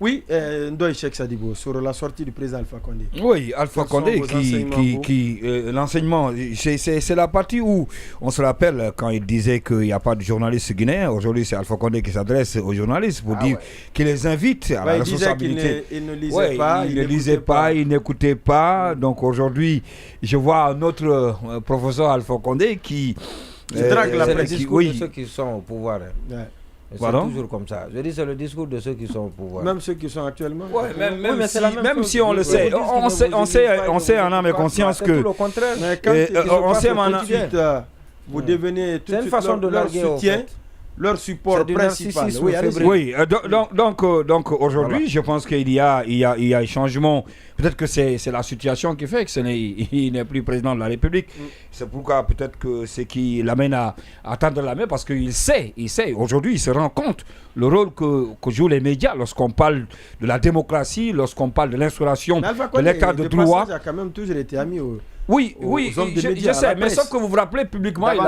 Oui, Ndoye Cheikh Sadibou, sur la sortie du président Alpha Condé. Oui, Alpha Condé, l'enseignement, c'est la partie où on se rappelle quand il disait qu'il n'y a pas de journalistes guinéens. Aujourd'hui, c'est Alpha Condé qui s'adresse aux journalistes pour dire qu'il les invite à la responsabilité. Il ne lisait pas, il ne lisait pas, il n'écoutait pas. Donc aujourd'hui, je vois un autre professeur Alpha Condé qui drague le discours de ceux qui sont au pouvoir. Ouais. C'est toujours comme ça. Je dis c'est le discours de ceux qui sont au pouvoir. Même ceux qui sont actuellement. Ouais, même si on le sait, on sait en âme et conscience que. Tout le contraire. Mais quand on sait maintenant, vous devenez tout de suite leur soutien. Leur support principal. Oui, donc aujourd'hui, je pense qu'il y a un changement. Peut-être que c'est la situation qui fait qu'il n'est plus président de la République. C'est pourquoi peut-être que c'est qui l'amène à tendre la main, parce qu'il sait, aujourd'hui, il se rend compte le rôle que jouent les médias lorsqu'on parle de la démocratie, lorsqu'on parle de l'instauration de l'état de droit. Il a quand même toujours été ami Oui, je sais, mais sauf que vous vous rappelez publiquement, il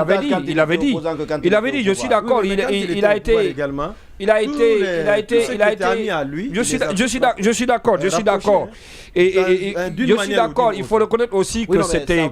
avait dit, je suis d'accord, il a été ami à lui. Je suis d'accord. Et je suis d'accord, il faut reconnaître aussi que c'était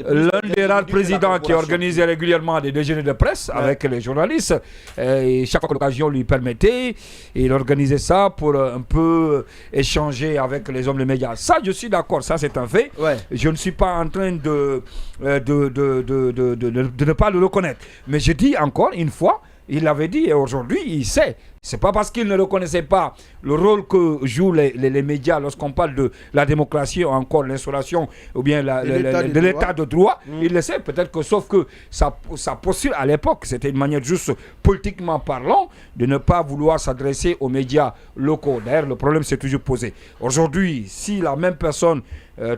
l'un des rares présidents qui organisait régulièrement des déjeuners de presse avec les journalistes. Et chaque fois que l'occasion lui permettait, il organisait ça pour un peu échanger avec les hommes des médias. Ça, je suis d'accord, ça c'est un fait. Je ne suis pas en train de ne pas le reconnaître. Mais je dis encore une fois, il l'avait dit et aujourd'hui il sait. C'est pas parce qu'il ne reconnaissait pas le rôle que jouent les médias lorsqu'on parle de la démocratie ou encore l'instauration ou bien de l'état de droit. Il le sait, peut-être que sauf que sa posture à l'époque, c'était une manière juste politiquement parlant de ne pas vouloir s'adresser aux médias locaux. D'ailleurs, le problème s'est toujours posé. Aujourd'hui, si la même personne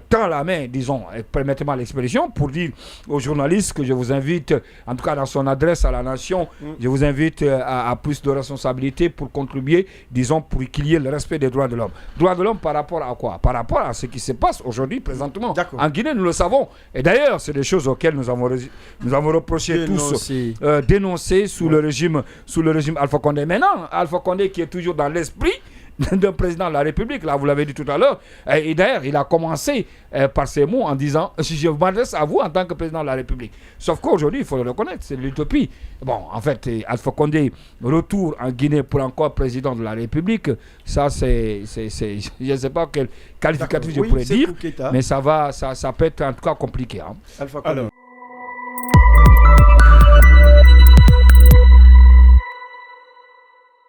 tend la main, disons, permettez-moi l'expression, pour dire aux journalistes que je vous invite, en tout cas dans son adresse à la nation, je vous invite à plus de responsabilité pour contribuer, disons, pour qu'il y ait le respect des droits de l'homme. Droits de l'homme par rapport à quoi? Par rapport à ce qui se passe aujourd'hui, présentement. En Guinée, nous le savons. Et d'ailleurs, c'est des choses auxquelles nous avons reproché tous, dénoncé sous le régime Alpha Condé. Maintenant, Alpha Condé qui est toujours dans l'esprit d'un président de la République, là vous l'avez dit tout à l'heure, et d'ailleurs il a commencé par ces mots en disant je m'adresse à vous en tant que président de la République. Sauf qu'aujourd'hui il faut le reconnaître, c'est l'utopie. Bon, en fait, Alpha Condé retour en Guinée pour encore président de la République, ça c'est je ne sais pas quel qualificatif je pourrais dire, mais ça peut être en tout cas compliqué. Alpha Condé.